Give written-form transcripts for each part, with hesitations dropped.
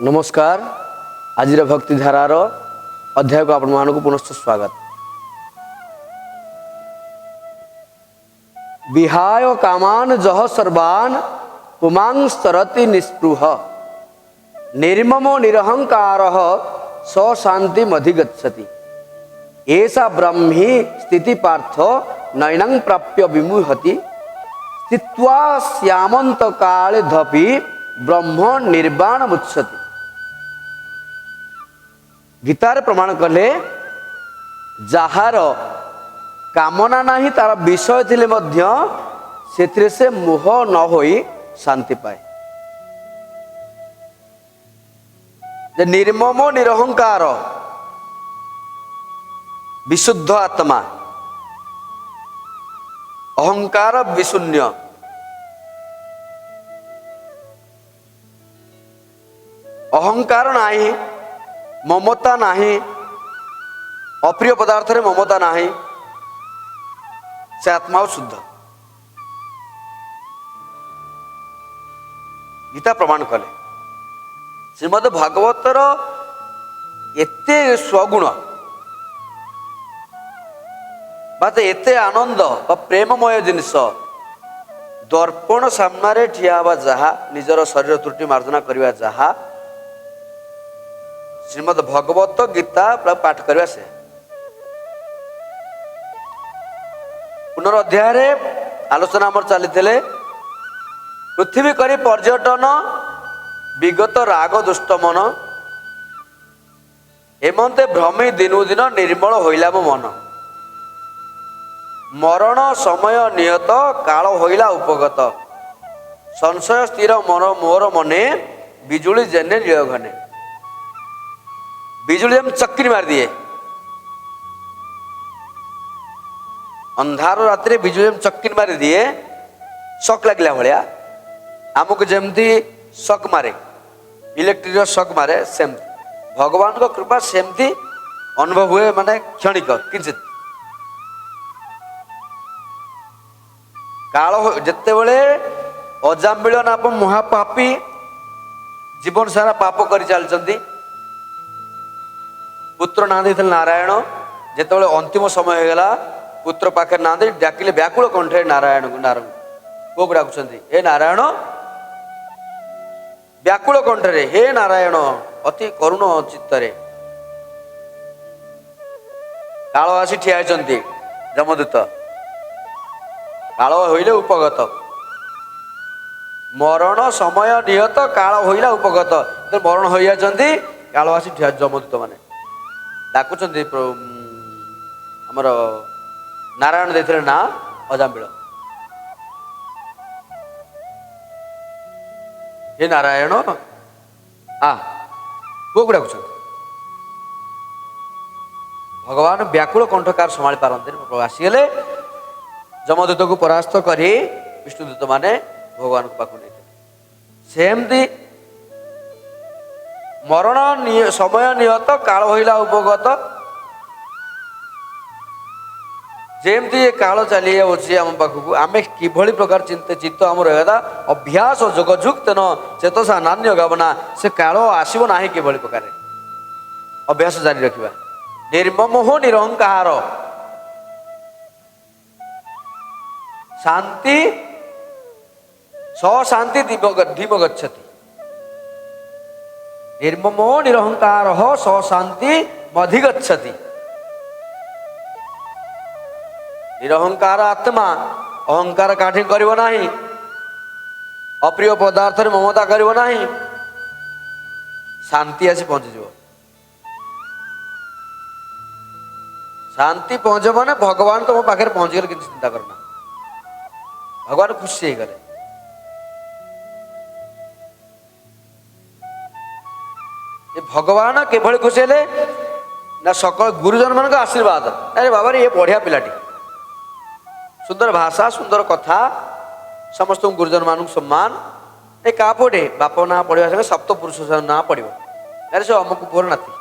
नमस्कार। आज भक्तिधारार अध्याय को आपण मानक पुनश्च स्वागत। विहाय कामान जह सर्वान पुमांग स्तरति निस्पृह निर्ममो निरहंकार स शांति मधिगच्छति ऐसा ब्रह्मी स्थिति पार्थ नयनं प्राप्य विमुहति स्थित्वा श्यामंत काले धपि ब्रह्म निर्वाण मुच्छति। गीतार प्रमाण कले जार कामना नहीं तार विषय थिले मध्य सेथिरे से मोह न होई शांति पाए। जे निर्मम निरहंकार विशुद्ध आत्मा अहंकार विशून्य अहंकार नाही ममता नाही अप्रिय पदार्थ रे ममता नाही से आत्मा शुद्ध। गीता प्रमाण कले श्रीमद भागवतर एते स्वगुण बात एते आनंद बा प्रेममय जिनिस दर्पण सामने ठिया जहा निजर शरीर त्रुटि मार्जना करवा जहा श्रीमद भगवत गीता पाठ करवा से पुनरअध्याय आलोचना आमर चली पृथ्वी करी पर्यटन विगत राग दुष्ट मन एमंते भ्रमी दिनु दिन निर्मल होइला मो मन मरण समय नियत काल होइला उपगत संशय स्थिर मोर मने बिजुली जेने लीय घने। बिजुली हम चक्री मार दिए अंधार रात्रि बिजुली हम चक्री मार दिए शक लगला भाया आमको जमती शक मारे इलेक्ट्रिक शक मारे सेम भगवान को कृपा सेमती अनुभव हुए माने क्षणिक किंचित काल जिते बड़े अजामिल नाप महापापी जीवन सारा पाप कर चलती पुत्र ना दे नारायण जिते अंतिम समय होगा पुत्र पाखे ना दे डाकिले व्याकुल कंठे नारायण नारायण को डाकुं हे नारायण व्याकुल कंठरे हे नारायण अति करुण चित्तरे काल आसी ठिया जमदूत काल होइले उपगत मरण समय निहत काल होइला उपगत मरण हो जाती काल आसी ठिया जमदूत माने डाकुं आमर नारायण देते ना अजामिल हे नारायण आ को डाकुं भगवान व्याकुल कंठकार संभाली पारती आसीगले जमदूत को परास्त करी विष्णुदूत माने भगवान को पाक नहीं सेमती मरण समय निहत काल होइला उपगत जेमती ये काल चली जाऊँगी आम पाखक आम कि प्रकार चित्त आम रहा अभ्यास जोगजुक्त न चेतसा नान्य गावना से काल आसब ना कि प्रकार अभ्यास जारी रखा निर्ममो निरहंकार शांति शांति धीम गच्छति निर्ममो निरहंकार शांति मधिगच्छति। निरहंकार आत्मा अहंकार काठी करिव नाही अप्रिय पदार्थ रे ममता करिव नाही शांति आसी पहुंची जीव। शांति पहुंच माने भगवान तुम पाखे पहुंच गले कि चिंता करना भगवान खुशी हो गले। भगवान केभली खुशी हेले ना सकल गुरुजन मान आशीर्वाद अरे बाबा रे ये बढ़िया पिलाटी सुंदर भाषा सुंदर कथा समस्त गुरुजन मान सम्मान ए क्या पढ़े बाप ना पढ़ा संगे सप्त पुरुष ना पढ़ अरे से अमुक पुअर नाती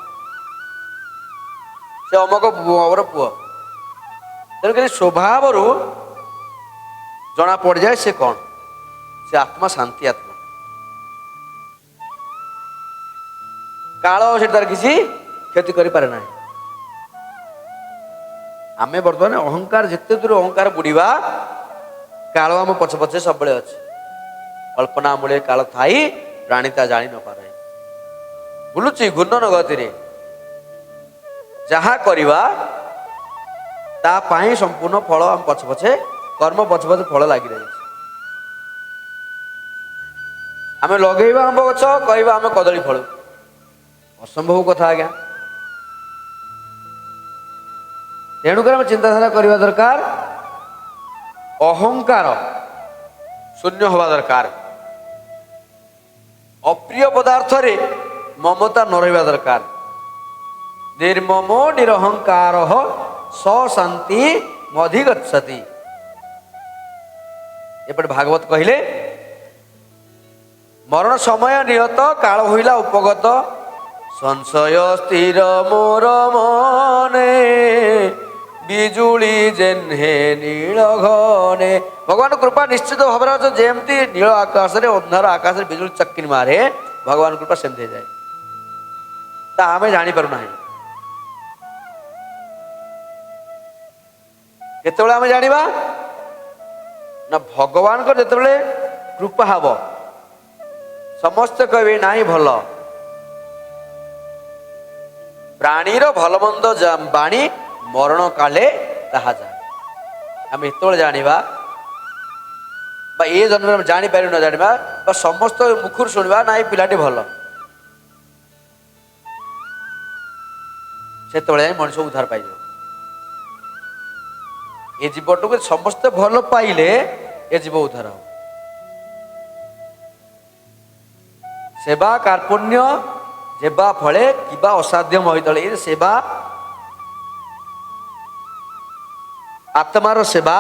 से अमुक पुअर पुओ तेणुक स्वभाव जना पड़ जाए से कौन से आत्मा शांति आत्मा କାଳ ସେଠି ତାର କିଛି କ୍ଷତି କରିପାରେ ନାହିଁ। ଆମେ ବର୍ତ୍ତମାନ ଅହଙ୍କାର ଯେତେ ଦୂର ଅହଙ୍କାର ବୁଡ଼ିବା କାଳ ଆମ ପଛେ ପଛେ ସବୁବେଳେ ଅଛି। କଳ୍ପନା ମୂଳେ କାଳ ଥାଇ ପ୍ରାଣୀ ତା ଜାଣି ନପାରେ। ବୁଲୁଛି ଘୂର୍ଣ୍ଣନ ଗତିରେ। ଯାହା କରିବା ତା ପାଇଁ ସମ୍ପୂର୍ଣ୍ଣ ଫଳ ଆମ ପଛେ ପଛେ କର୍ମ ପଛେ ପଛେ ଫଳ ଲାଗି ରହିଛି। ଆମେ ଲଗେଇବା ଆମ୍ବ ଗଛ କହିବା ଆମେ କଦଳୀ ଫଳୁ, ଅସମ୍ଭବ କଥା ଆଜ୍ଞା। ତେଣୁକରି ଆମେ ଚିନ୍ତାଧାରା କରିବା ଦରକାର, ଅହଙ୍କାର ଶୂନ୍ୟ ହେବା ଦରକାର। ଅପ୍ରିୟ ପଦାର୍ଥରେ ମମତା ନ ରହିବା ଦରକାର। ନିର୍ମମୋ ନିରହଙ୍କାର ସ ଶାନ୍ତି ମଧିଗଚ୍ଛତି। ଏପଟେ ଭାଗବତ କହିଲେ, ମରଣ ସମୟ ନିହତ କାଳ ହୋଇଲା ଉପଗତ, ସଂଶୟ ସ୍ଥିର ମୋର ମନେ, ବିଜୁଳି ଯେହ୍ନେ ନୀଳ ଘନେ। ଭଗବାନ କୃପା ନିଶ୍ଚିତ ଭାବରେ ଅଛି। ଯେମିତି ନୀଳ ଆକାଶରେ ଅନ୍ଧାର ଆକାଶରେ ବିଜୁଳି ଚକିରି ମାରେ, ଭଗବାନ କୃପା ସେମିତି ହେଇଯାଏ। ତା ଆମେ ଜାଣିପାରୁନାହିଁ। କେତେବେଳେ ଆମେ ଜାଣିବା ନା ଭଗବାନଙ୍କ ଯେତେବେଳେ କୃପା ହବ, ସମସ୍ତେ କହିବେ ନାଇଁ ଭଲ। ପ୍ରାଣୀର ଭଲ ମନ୍ଦ ବାଣୀ ମରଣ କାଳେ ତାହା ଯାଏ। ଆମେ ଏତେବେଳେ ଜାଣିବା ବା ଏ ଜନ୍ମରେ ଆମେ ଜାଣିପାରିବୁ ନ ଜାଣିବା ବା ସମସ୍ତ ମୁଖରୁ ଶୁଣିବା ନା ଏ ପିଲାଟି ଭଲ, ସେତେବେଳେ ମଣିଷ ଉଦ୍ଧାର ପାଇଯିବ। ଏ ଜୀବଟିକୁ ସମସ୍ତେ ଭଲ ପାଇଲେ ଏ ଜୀବ ଉଦ୍ଧାର ହବ। ସେବା କାର୍ପଣ୍ୟ ଯେବା ଫଳେ କିବା ଅସାଧ୍ୟ ମହିତଳେ। ଏ ସେବା ଆତ୍ମାର ସେବା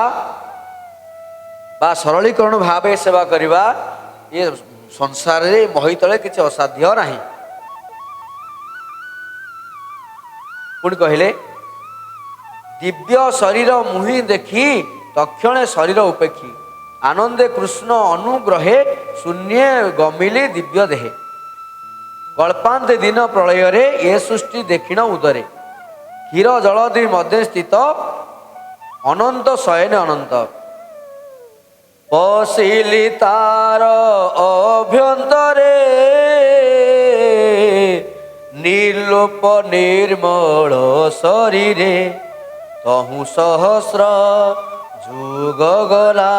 ବା ସରଳୀକରଣ ଭାବେ ସେବା କରିବା, ଏ ସଂସାରରେ ମହିତଳେ କିଛି ଅସାଧ୍ୟ ନାହିଁ। ପୁଣି କହିଲେ, ଦିବ୍ୟ ଶରୀର ମୁହିଁ ଦେଖି ତକ୍ଷଣେ ଶରୀର ଉପେକ୍ଷୀ, ଆନନ୍ଦେ କୃଷ୍ଣ ଅନୁଗ୍ରହେ ଶୂନ୍ୟେ ଗମିଲି ଦିବ୍ୟ ଦେହେ। କଳ୍ପାନ୍ତେ ଦିନ ପ୍ରଳୟରେ ଏ ସୃଷ୍ଟି ଦେଖିଣ ଉଦରେ, କ୍ଷୀର ଜଳଧି ମଧ୍ୟରେ ସ୍ଥିତ ଅନନ୍ତ ଶୟନ ଅନନ୍ତ। ପଶିଲି ତାର ଅଭ୍ୟନ୍ତରେ ନିର୍ଲୋପ ନିର୍ମଳ ଶରୀରେ, ତହୁଁ ସହସ୍ର ଯୁଗ ଗଲା,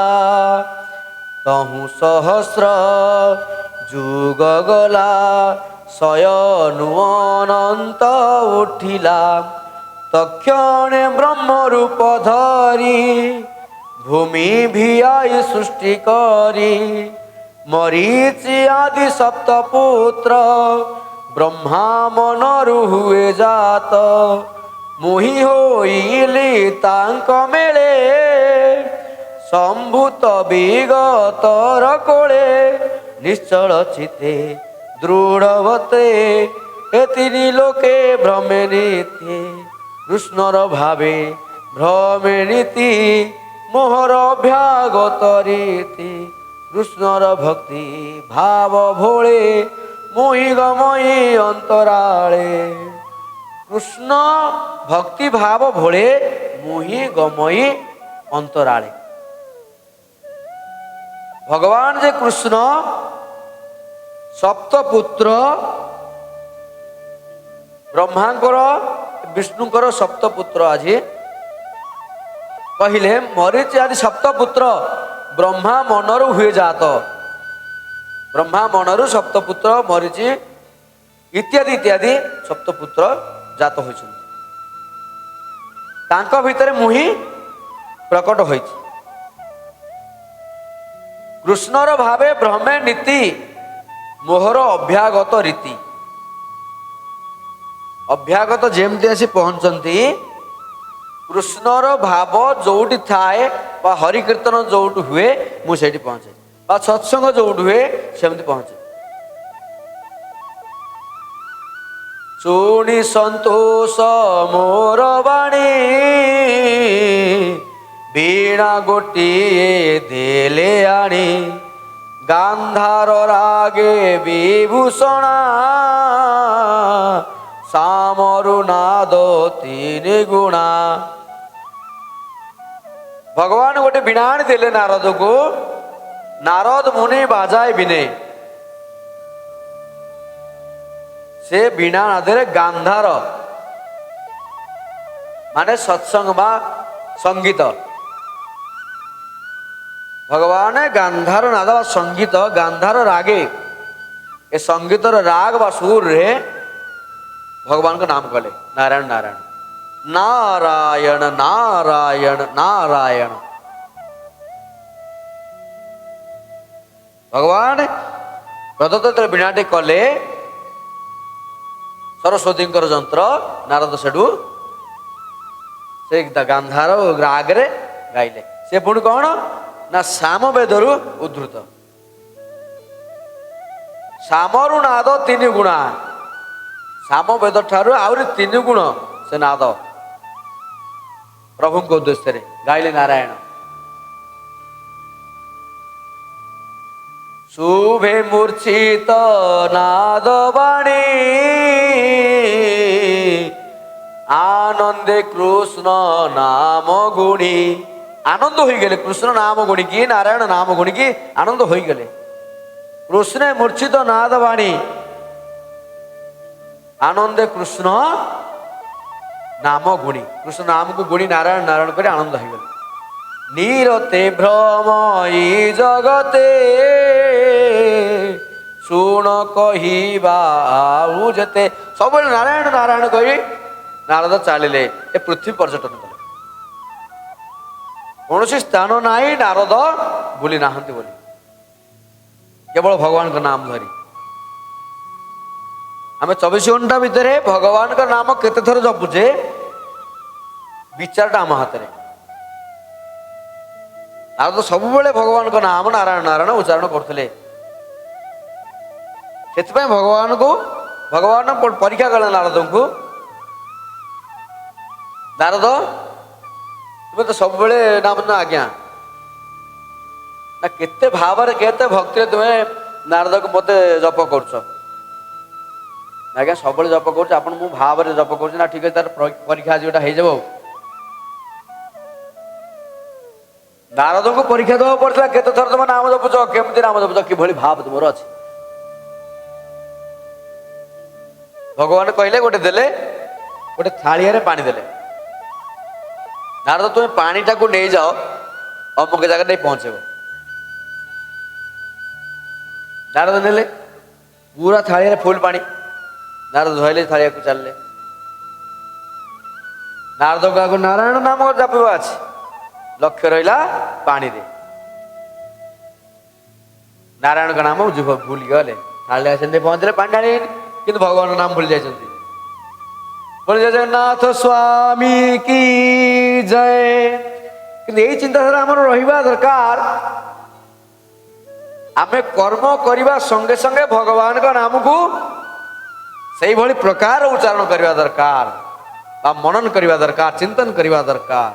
ତହୁଁ ସହସ୍ର ଯୁଗ ଗଲା, ଶୟନୁ ଅନନ୍ତ ଉଠିଲା, ତକ୍ଷଣେ ବ୍ରହ୍ମ ରୂପ ଧରି ଭୂମି ଭିଆଇ ସୃଷ୍ଟି କରି, ମରିଚି ଆଦି ସପ୍ତ ପୁତ୍ର ବ୍ରହ୍ମା ମନରୁ ହୁଏ ଜାତ, ମୁହିଁ ହୋଇଲି ତାଙ୍କ ମେଳେ ସମ୍ଭୂତ ବିଗତର କୋଳେ, ନିଶ୍ଚଳ ଚିତେ ଦୃଢ଼ବତେ ଏ ତିନି ଲୋକେ ଭ୍ରମେ ନୀତି, କୃଷ୍ଣର ଭାବେ ଭ୍ରମେ ନୀତି, ମୋହର ଅଭ୍ୟାଗତ ରୀତି, କୃଷ୍ଣର ଭକ୍ତି ଭାବ ଭୋଳେ ମୁହିଁ ଗମଇ ଅନ୍ତରାଳେ। କୃଷ୍ଣ ଭକ୍ତି ଭାବ ଭୋଳେ ମୁହିଁ ଗମଇ ଅନ୍ତରାଳେ। ଭଗବାନ ଯେ କୃଷ୍ଣ ସପ୍ତପୁତ୍ର ବ୍ରହ୍ମାଙ୍କର ବିଷ୍ଣୁଙ୍କର ସପ୍ତପୁତ୍ର। ଆଜି କହିଲେ ମରିଚି ଆଦି ସପ୍ତପୁତ୍ର ବ୍ରହ୍ମା ମନରୁ ହୁଏ ଜାତ, ବ୍ରହ୍ମା ମନରୁ ସପ୍ତପୁତ୍ର ମରିଚି ଇତ୍ୟାଦି ଇତ୍ୟାଦି ସପ୍ତପୁତ୍ର ଜାତ ହୋଇଛନ୍ତି। ତାଙ୍କ ଭିତରେ ମୁହିଁ ପ୍ରକଟ ହୋଇଛି। କୃଷ୍ଣର ଭାବେ ଭ୍ରମେ ନୀତି, ମୋହର ଅଭ୍ୟାଗତ ରୀତି। ଅଭ୍ୟାଗତ ଯେମିତି ଆସି ପହଞ୍ଚନ୍ତି, କୃଷ୍ଣର ଭାବ ଯୋଉଠି ଥାଏ ବା ହରିକୀର୍ତ୍ତନ ଯୋଉଠି ହୁଏ ମୁଁ ସେଇଠି ପହଞ୍ଚେ, ବା ସତ୍ସଙ୍ଗ ଯୋଉଠି ହୁଏ ସେମିତି ପହଞ୍ଚେ। ଶୁଣି ସନ୍ତୋଷ ମୋର ବାଣୀ, ବୀଣା ଗୋଟିଏ ଦେଲେ ଆଣି, ଗାନ୍ଧାର ରାଗେ ବିଭୂଷଣା सामरु नाद तीन गुणा। भगवान गोटे बीणा आनी नारद को, नारद मुनि बाजाए बिने। से बीणा नादे गांधार माने सत्संग बा संगीत। भगवान गांधार नाद बा संगीत, गांधार रागे ए संगीतर राग बा सुर रे भगवान का नाम कले नारायण नारायण नारायण नारायण नारायण। भगवान प्रदत्त बीणाटी कले सरस्वती जंत्र, नारद सेठू से गांधार राग रे गाइले। से पुणी कौन ना साम वेदरु उद्धृत। सामरु नाद तीन गुणा, साम वेद ठारू आउरी तीन गुण से नाद प्रभु को उद्देश्य रे गाइले नारायण। शुभे मूर्छित नाद बाणी आनंदे कृष्ण नाम गुणी। आनंद हो गले कृष्ण नाम गुणी की, नारायण नाम गुणी की आनंद हो गले। कृष्ण मूर्छित नाद बाणी आनंदे कृष्ण नाम गुणी। कृष्ण नाम को गुणी नारायण नारायण कर आनंद हो गले। नीरते भ्रमयी जगते शुण कहिबा आउ जेते। सब नारायण नारायण कही नारद चलिले ए पृथ्वी पर्यटन कले। कौन स्थान नाई नारद बुली नाहंती बोली, केवल भगवान का नाम धरी। आम 24 घंटा भितर भगवान का नाम केते थर जपुचे विचारटा आम हाथ में। नारद सब भगवान का नाम नारायण नारायण उच्चारण करते। भगवान को भगवान परीक्षा कले नारद को, नारद तुम्हें तो सब नाम ना आज्ञा ना केते भाव केते भक्ति तुम्हें नारद को मत जप कर आज्ञा सब जप कर भाव जप कर ना। ठीक है तार परीक्षा आज गोटा हो। नारद को परीक्षा देवा पड़ता केते थर तुम नाम जपुच, केमती नाम जपुच, कि भाव तुम अच्छे। भगवान कहले गोटे देले गोटे थालिया पानी देले। नारद तुम्हें पानी टाक नहीं जाओ अमुक जगह नहीं पहुंचे। नारद नेले पूरा थालिया फुल पानी। नारद धोइले थालिया को चलले। नारद को नारायण नाम जपवा अच्छे, लक्ष्य रहा पानी रे। नारायण का नाम भूल गले। थालिया से पहुंचले पानी ढाली, किंतु भगवान नाम भूल जाए। बोले जगन्नाथ स्वामी की जय। यही चिंताधारा आम रहा दरकार। आम कर्म करने संगे संगे भगवान का नाम को से भली प्रकार उच्चारण करने दरकार, मनन करने दरकार, चिंतन करने दरकार।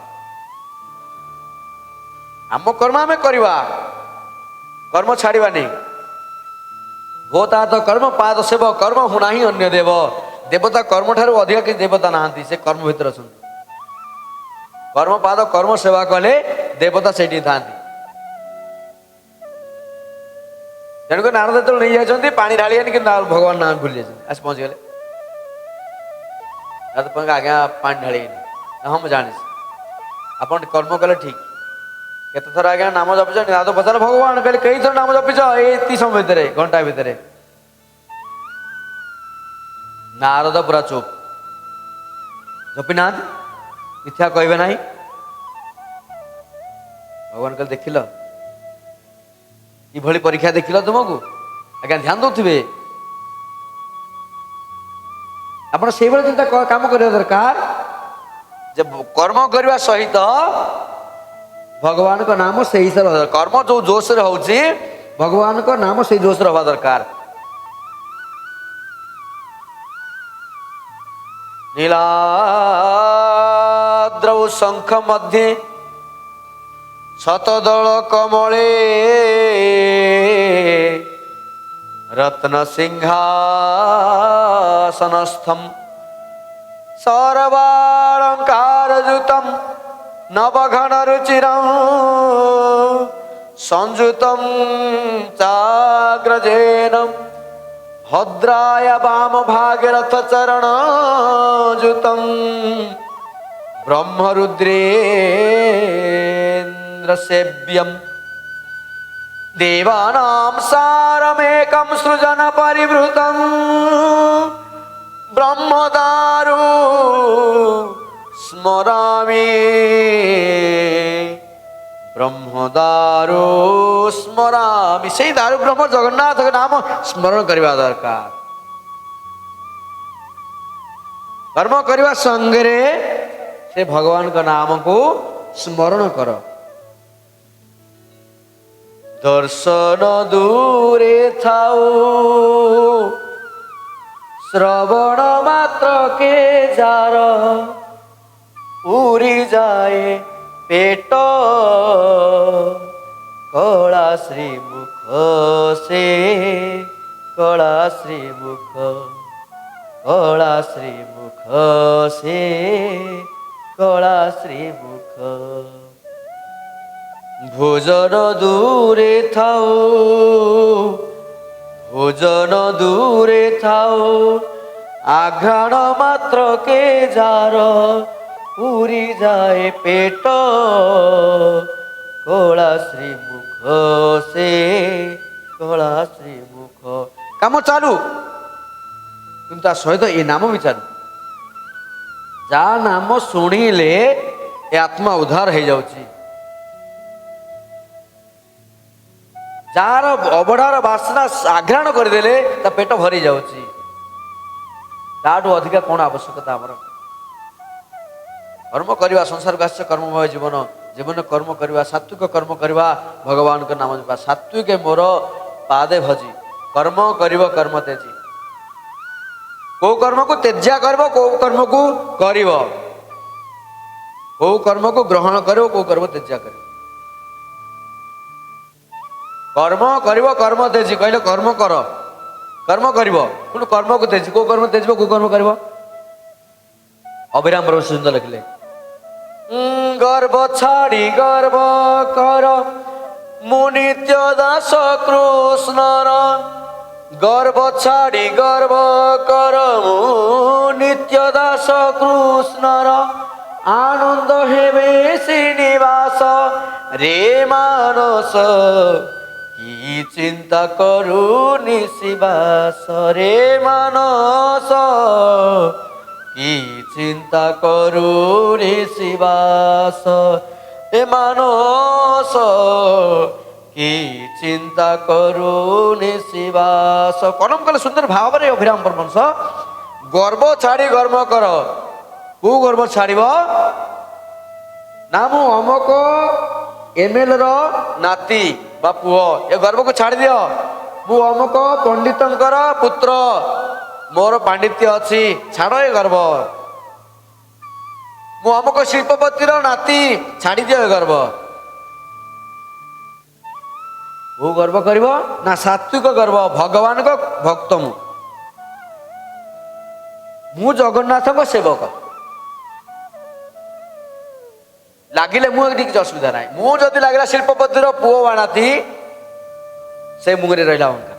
आम कर्म आम करवा, कर्म छाड़वा नहीं। गोता तो कर्म पाद सेव कर्म हुना ही अन्य देव। देवता कर्म ठारू अधिक किसी देवता नहांती, से कर्म भितर अच्छा। कर्म पाद कर्म सेवा कले देवता से था। तेणुक नारद जो नहीं जाती पानी ढाली कि भगवान नाम भूल जाए आस पहुंच गए। नारद आज्ञा पानी ढाली हाँ मुझे जानी आप कर्म कले ठीक। केत थर आज्ञा नाम जपिच? नारद पचार भगवान कहले कई थर नाम जपिच ये समय भितर घंटा भितर? नारद पूरा चुप, जपी ना मिथ्या कहबे नहीं। भगवान कहले देखिल कि परीक्षा देखिल तुमको आज्ञा ध्यान दौथे। आप से चिंता काम करने दरकार। जब कर्म करने सहित भगवान का नाम से ही कर्म जो जोश रे होची भगवान का नाम से जोश रहा दरकार। नीलाद्रौ शंख मध्य शतदल कमले रत्न सिंहासन सिंहासनस्थम सर्वालंकारयुतम नवघन रुचिरं संयुतं चाग्रजेन भद्राय वाम भागीरथ चरणयुतं ब्रह्मरुद्रेन्द्र सेव्यं देवानां सारमेकं सृजन परिवृतं ब्रह्मदारु स्मरामि ब्रह्मदारु स्मरामि। से दारु ब्रह्म जगन्नाथ का नाम स्मरण करवा दरकार। कर्म करवा संगे से भगवान का नाम को स्मरण कर। दर्शन दूरे थाऊ श्रवण मात्र के जार उड़ी जाए पेट कला श्रीमुख से कला श्रीमुख कला श्रीमुख से कला श्रीमुख। भोजन दूरे थाओ भोजन दूरे थाओ आघ्राण मात्र के जार पूरी जाए पेट कला श्रीमुख से कला श्रीमुख। काम चालू किंतु सहित ये नाम भी चालू। जा नाम शुणिले ए आत्मा उद्धार हो जाउची। जार अबड़ार बासना आघ्राण करदेले ता पेट भरी जाउची। ताठू अधिका कौन आवश्यकता आमर। कर्म करवा संसार का कर्ममय जीवन जीवन कर्म करवा सात्विक कर्म करवा भगवान का नाम जपा। सात्विक मोर पादे भजी कर्म करिव कर्म तेजी। को कर्म को त्याज्या करब को कर्म को करिव को कर्म को ग्रहण करिव को कर्म त्याज्या करिव। कर्म करिव कर्म तेजी कहले कर्म कर कर्म करिव पुणी कर्म को तेजी को कर्म तेजिव को कर्म करिव। अभिराम प्रभु सुंदर लिखले गर्भ छाड़ी गर्भ कर मु नित्य दास कृष्णर गर्भ छाड़ी गर्भ कर मु नित्य दास कृष्णर आनंद हेबे श्रीनिवास रे मानस की चिंता करू निशिवास रे मानस की चिंता करू निशिवास ए मानस की चिंता करू निशिवास। कलम कले सुंदर भाव रे अभिराम परमहंस गर्व छाड़ी गर्व कर को गर्व छाड़ब ना मु अमक एमएल रो नाती बा पुओ ए गर्व को छाड़ दियो। मु अमक पंडितंकर पुत्र मोर पांडित्य अच्छी छाड़ ए गर्व। मु अमक शिल्पपतिर नाती छाड़ी दियो ए गर्व। वो गर्व करिव ना सात्विक गर्व भगवान को भक्त मु जगन्नाथ को सेवक लगिले मुझे किसी असुविधा ना। मुझे लगे शिल्पपतिर पुओ बाणाती से मुहरे रहा अंका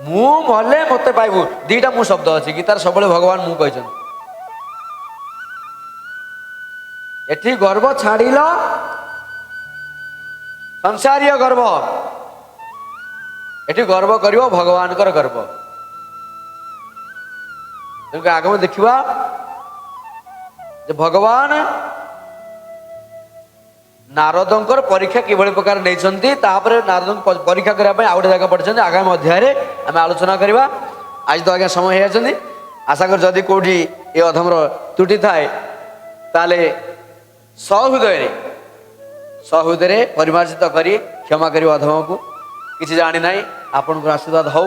मु मले मत पाइबू दीटा मु शब्द अच्छी गीतार सब भगवान मु कही एठी गर्व छाड़िल संसारीय गर्व एठी गर्व करिव भगवान कर गर्व। आगम देखा भगवान नारदंकर परीक्षा किभली प्रकार नहीं नारद परीक्षा करने आउ गोटे जगह पढ़ते आगामी अध्याय आम आलोचना करवा। आज तो आज्ञा समय हो आशा कर जदि कौटी ये अधमर त्रुटि थाए ताले सहृदय परिमार्जित करी क्षमा करी अधम को किसी जानी ना आपण आशीर्वाद हो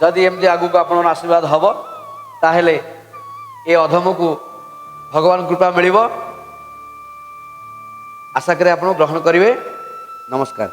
जदि एमती आगू को आपण आशीर्वाद हम ताहले ये अधम को भगवान कृपा मिलिब आशा करे आपण ग्रहण करेंगे। नमस्कार।